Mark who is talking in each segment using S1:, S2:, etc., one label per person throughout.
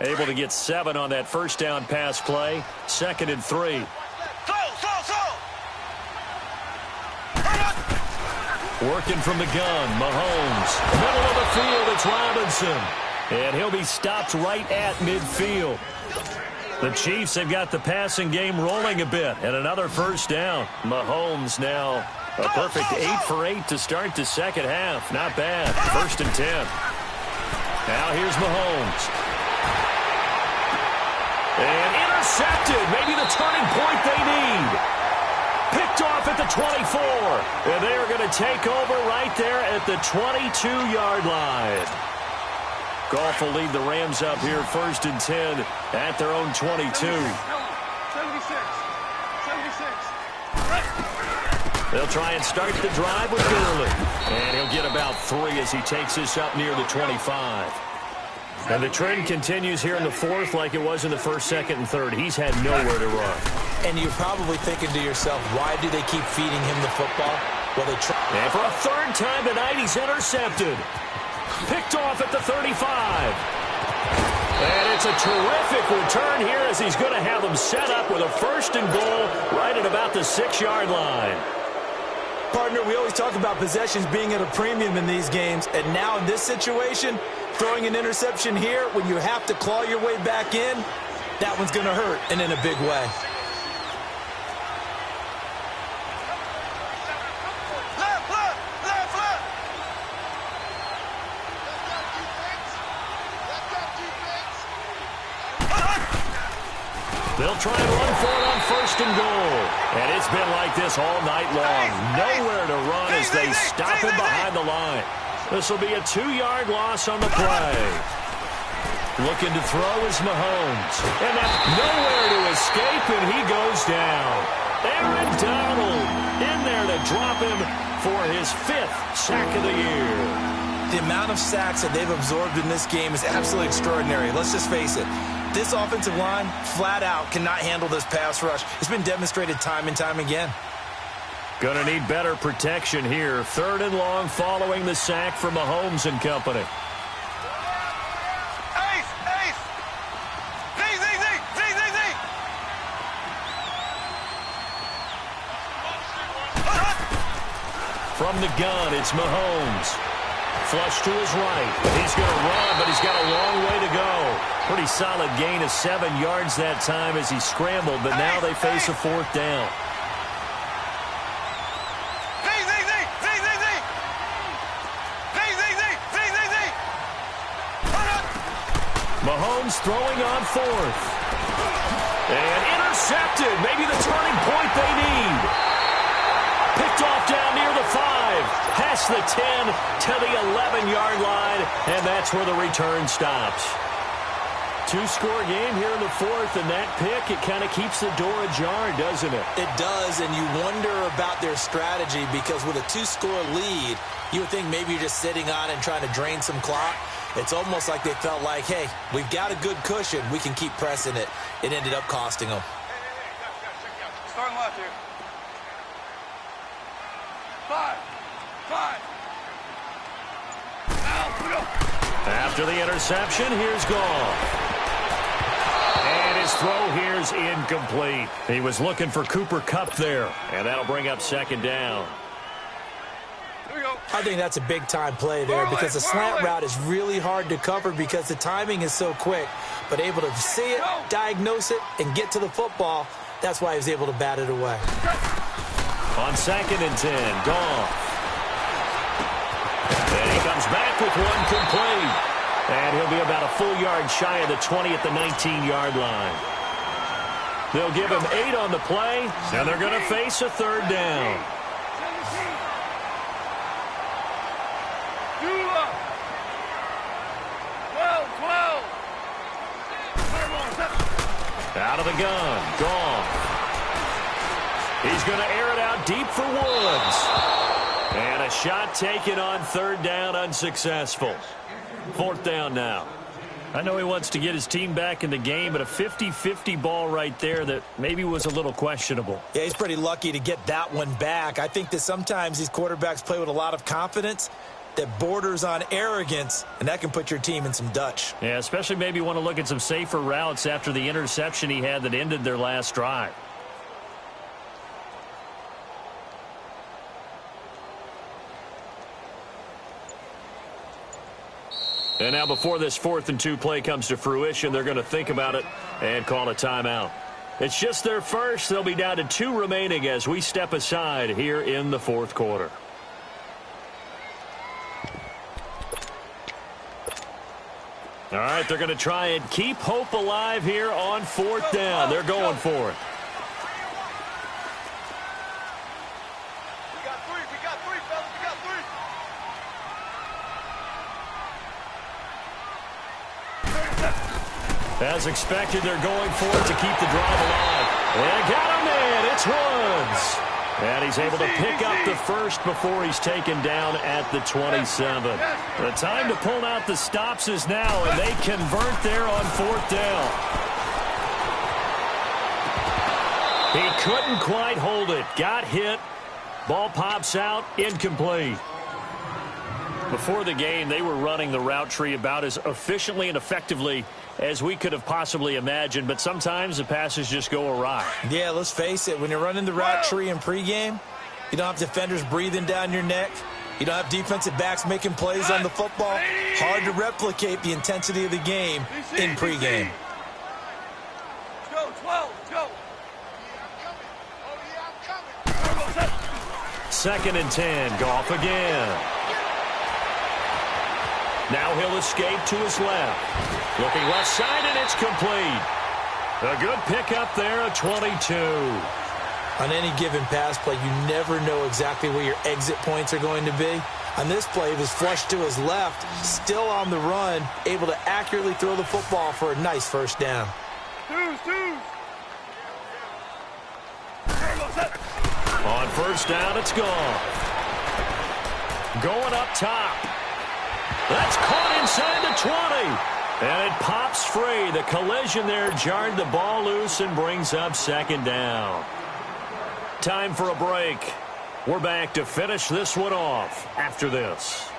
S1: Able to get 7 on that first down pass play. 2nd and 3. Working from the gun, Mahomes. Middle of the field, it's Robinson. And he'll be stopped right at midfield. The Chiefs have got the passing game rolling a bit. And another first down. Mahomes now a perfect 8 for 8 to start the second half. Not bad. 1st and 10. Now here's Mahomes. And intercepted. Maybe the turning point they need. Picked off at the 24. And they are going to take over right there at the 22-yard line. Goff will lead the Rams up here 1st and 10 at their own 22. 76. They'll try and start the drive with Gurley. And he'll get about 3 as he takes this up near the 25. And the trend continues here in the 4th like it was in the 1st, 2nd, and 3rd. He's had nowhere to run.
S2: And you're probably thinking to yourself, why do they keep feeding him the football? Well, they try.
S1: And for a 3rd time tonight, he's intercepted. Picked off at the 35. And it's a terrific return here as he's going to have them set up with a 1st and goal right at about the 6-yard line.
S2: Partner, we always talk about possessions being at a premium in these games. And now in this situation, throwing an interception here when you have to claw your way back in, that one's going to hurt, and in a big way.
S1: They'll try and run for it on 1st and goal. And it's been like this all night long. Nowhere to run as they stop him behind the line. This will be a 2-yard loss on the play. Looking to throw is Mahomes. And that's nowhere to escape, and he goes down. Aaron Donald in there to drop him for his 5th sack of the year.
S2: The amount of sacks that they've absorbed in this game is absolutely extraordinary. Let's just face it. This offensive line, flat out, cannot handle this pass rush. It's been demonstrated time and time again.
S1: Going to need better protection here. 3rd and long following the sack from Mahomes and company. From the gun, it's Mahomes. Flush to his right. He's going to run, but he's got a long way to go. Pretty solid gain of 7 yards that time as he scrambled, but now they face a 4th down. Mahomes throwing on 4th. And intercepted. Maybe the turning point they need. Picked off down near the 5. Past the 10 to the 11-yard line. And that's where the return stops. 2-score game here in the 4th, and that pick, it kind of keeps the door ajar, doesn't it?
S2: It does, and you wonder about their strategy because with a 2-score lead, you would think maybe you're just sitting on and trying to drain some clock. It's almost like they felt like, hey, we've got a good cushion. We can keep pressing it. It ended up costing them.
S3: Starting left here. 5.
S1: After the interception, here's Goff. And his throw here's incomplete. He was looking for Cooper Kupp there, and that'll bring up 2nd down.
S2: I think that's a big-time play there because the slant route is really hard to cover because the timing is so quick. But able to see it, diagnose it, and get to the football, that's why he was able to bat it away.
S1: On 2nd and 10, Goff. And he comes back with one complete. And he'll be about a full yard shy of the 20 at the 19-yard line. They'll give him 8 on the play, and they're going to face a 3rd down. Out of the gun, Goff. He's going to air it out deep for Woods. And a shot taken on 3rd down, unsuccessful. 4th down now. I know he wants to get his team back in the game, but a 50-50 ball right there that maybe was a little questionable.
S2: Yeah, he's pretty lucky to get that one back. I think that sometimes these quarterbacks play with a lot of confidence, that borders on arrogance, and that can put your team in some Dutch.
S1: Yeah, especially maybe you want to look at some safer routes after the interception he had that ended their last drive. And now before this 4th and 2 play comes to fruition, they're going to think about it and call a timeout. It's just their first. They'll be down to 2 remaining as we step aside here in the 4th quarter. All right, they're going to try and keep hope alive here on 4th down. They're going for it.
S3: We got three, fellas, we got 3.
S1: As expected, they're going for it to keep the drive alive. And got him in. It's Woods. And he's able to pick up the first before he's taken down at the 27. The time to pull out the stops is now, and they convert there on 4th down. He couldn't quite hold it. Got hit. Ball pops out. Incomplete. Before the game, they were running the route tree about as efficiently and effectively as we could have possibly imagined, but sometimes the passes just go awry.
S2: Yeah, let's face it. When you're running the route tree in pregame, you don't have defenders breathing down your neck. You don't have defensive backs making plays on the football. Hard to replicate the intensity of the game in pregame.
S3: Let's go, 12, let's go.
S1: 2nd and 10. Goff again. Now he'll escape to his left. Looking left side, and it's complete. A good pickup there, a 22.
S2: On any given pass play, you never know exactly where your exit points are going to be. On this play, he was flushed to his left, still on the run, able to accurately throw the football for a nice first down.
S3: Twos.
S1: On 1st down, it's gone. Going up top. That's caught inside the 20. And it pops free. The collision there jarred the ball loose and brings up 2nd down. Time for a break. We're back to finish this one off after this.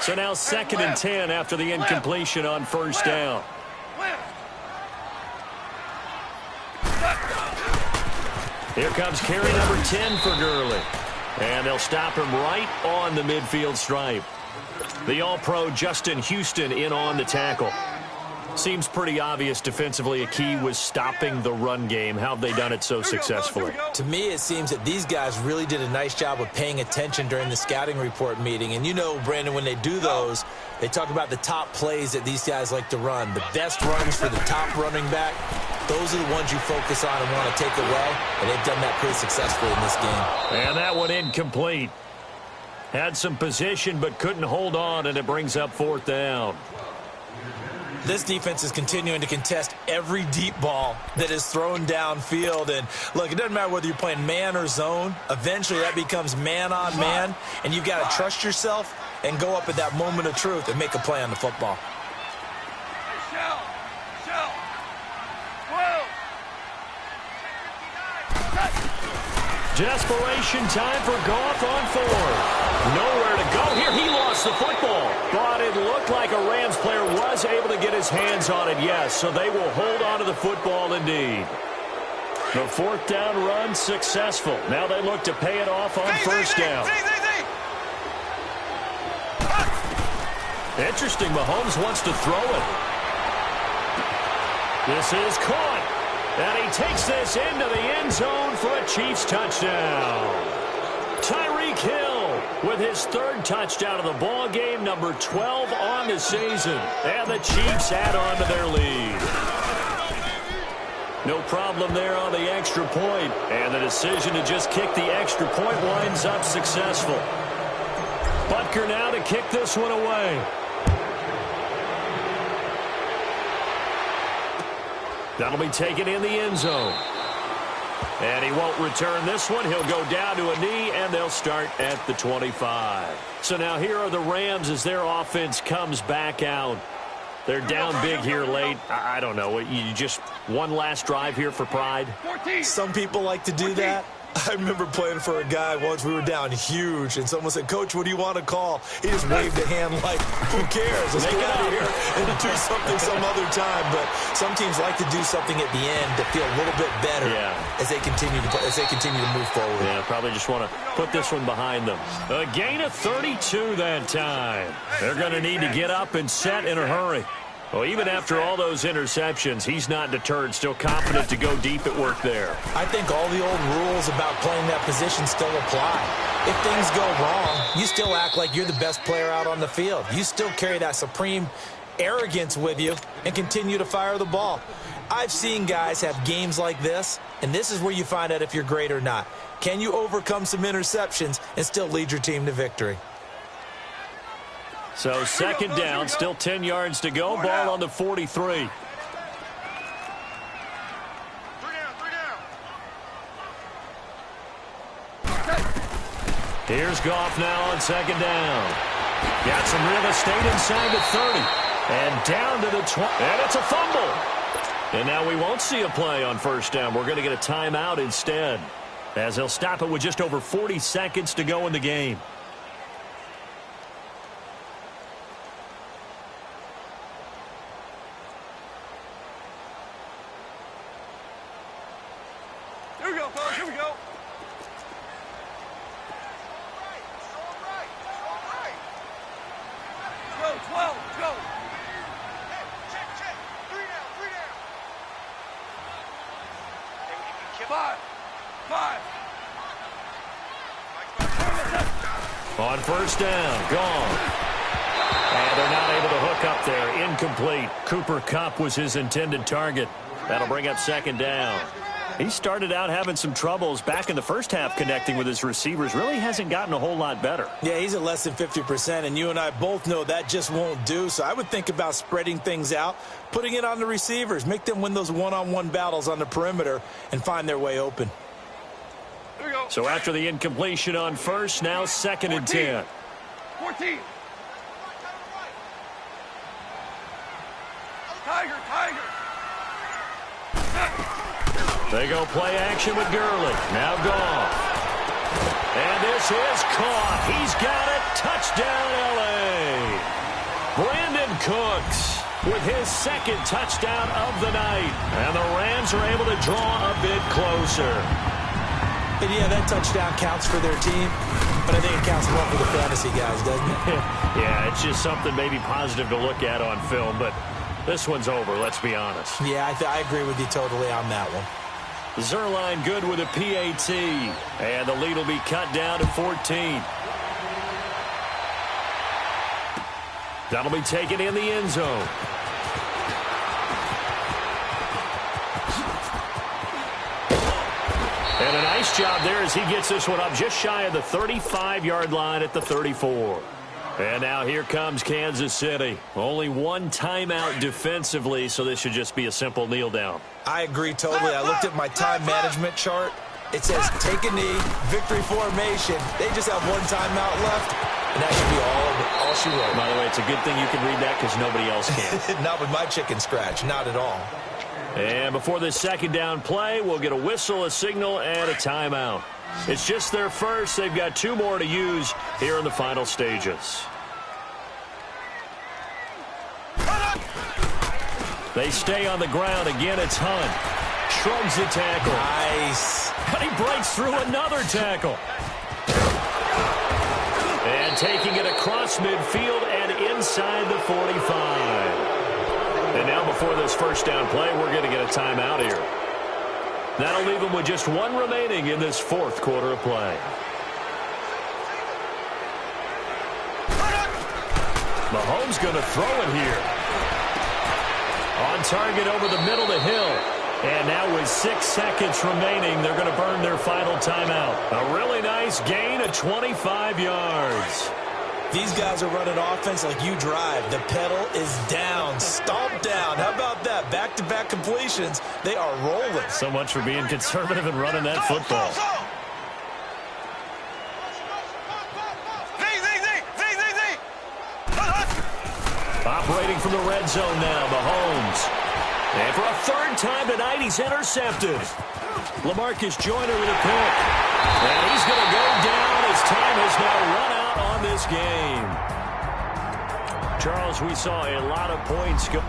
S1: So now 2nd and 10 after the incompletion on 1st down. Here comes carry number 10 for Gurley. And they'll stop him right on the midfield stripe. The All-Pro Justin Houston in on the tackle. Seems pretty obvious defensively a key was stopping the run game. How have they done it so successfully?
S2: To me, it seems that these guys really did a nice job of paying attention during the scouting report meeting. And you know, Brandon, when they do those, they talk about the top plays that these guys like to run. The best runs for the top running back, those are the ones you focus on and want to take away. And they've done that pretty successfully in this game.
S1: And that one incomplete. Had some position but couldn't hold on, and it brings up 4th down.
S2: This defense is continuing to contest every deep ball that is thrown downfield. And, look, it doesn't matter whether you're playing man or zone. Eventually, that becomes man on man, and you've got to trust yourself and go up at that moment of truth and make a play on the football.
S3: Shell. 12.
S1: Desperation time for Goff on 4th. Nowhere to go here. He lost the football. But it looked like a Rams player was able to get his hands on it, yes. So they will hold on to the football indeed. The 4th down run successful. Now they look to pay it off on 1st down. Interesting. Mahomes wants to throw it. This is caught. And he takes this into the end zone for a Chiefs touchdown. Tyreek Hill with his 3rd touchdown of the ball game, number 12 on the season. And the Chiefs add on to their lead. No problem there on the extra point. And the decision to just kick the extra point winds up successful. Butker now to kick this one away. That'll be taken in the end zone. And he won't return this one. He'll go down to a knee, and they'll start at the 25. So now here are the Rams as their offense comes back out. They're down big here late. I don't know. You just one last drive here for pride?
S2: Some people like to do that. I remember playing for a guy once. We were down huge, and someone said, "Coach, what do you want to call?" He just waved a hand like, "Who cares? Let's get out of here and do something some other time." But some teams like to do something at the end to feel a little bit better as they continue to move forward.
S1: Yeah, probably just want to put this one behind them. A gain of 32 that time. They're going to need to get up and set in a hurry. Well, even after all those interceptions, he's not deterred, still confident to go deep at work there.
S2: I think all the old rules about playing that position still apply. If things go wrong, you still act like you're the best player out on the field. You still carry that supreme arrogance with you and continue to fire the ball. I've seen guys have games like this, and this is where you find out if you're great or not. Can you overcome some interceptions and still lead your team to victory?
S1: So second down, still 10 yards to go. Ball on the 43. Here's Goff now on second down. Got some real estate inside the 30. And down to the 20. And it's a fumble. And now we won't see a play on first down. We're going to get a timeout instead, as they'll stop it with just over 40 seconds to go in the game.
S3: Here we go, fellas. Here we go. Go, 12. Go. Check. 3 down. 3 down. Five.
S1: On first down, gone. And they're not able to hook up there. Incomplete. Cooper Kupp was his intended target. That'll bring up second down. He started out having some troubles back in the first half connecting with his receivers. Really hasn't gotten a whole lot better.
S2: Yeah, he's at less than 50%, and you and I both know that just won't do. So I would think about spreading things out, putting it on the receivers, make them win those one-on-one battles on the perimeter and find their way open.
S3: Here we go.
S1: So after the incompletion on first, now second and 10.
S3: 14. Tiger.
S1: They go play action with Gurley. Now Goff. And this is caught. He's got it. Touchdown, L.A. Brandon Cooks with his second touchdown of the night. And the Rams are able to draw a bit closer.
S2: And yeah, that touchdown counts for their team, but I think it counts more for the fantasy guys, doesn't it?
S1: Yeah, it's just something maybe positive to look at on film, but this one's over, let's be honest.
S2: Yeah, I agree with you totally on that one.
S1: Zerline good with a PAT, and the lead will be cut down to 14. That'll be taken in the end zone. And a nice job there as he gets this one up just shy of the 35-yard line at the 34. And now here comes Kansas City. Only one timeout defensively, so this should just be a simple kneel down.
S2: I agree totally. I looked at my time management chart. It says take a knee, victory formation. They just have one timeout left, and that should be all she wrote.
S1: By the way, it's a good thing you can read that because nobody else can.
S2: Not with my chicken scratch, not at all.
S1: And before this second down play, we'll get a whistle, a signal, and a timeout. It's just their first. They've got 2 more to use here in the final stages. They stay on the ground. Again, it's Hunt. Shrugs the tackle.
S2: Nice.
S1: But he breaks through another tackle. And taking it across midfield and inside the 45. And now before this first down play, we're going to get a timeout here. That'll leave them with just 1 remaining in this 4th quarter of play. Mahomes going to throw it here. On target over the middle of the hill. And now with 6 seconds remaining, they're going to burn their final timeout. A really nice gain of 25 yards.
S2: These guys are running offense like you drive. The pedal is down, stomped down. How about that? Back-to-back completions. They are rolling.
S1: So much for being conservative and running that football. Operating from the red zone now, Mahomes. And for a 3rd time tonight, he's intercepted. LaMarcus Joyner with a pick. And he's going to go down as time has now run out on this game. Charles, we saw a lot of points go.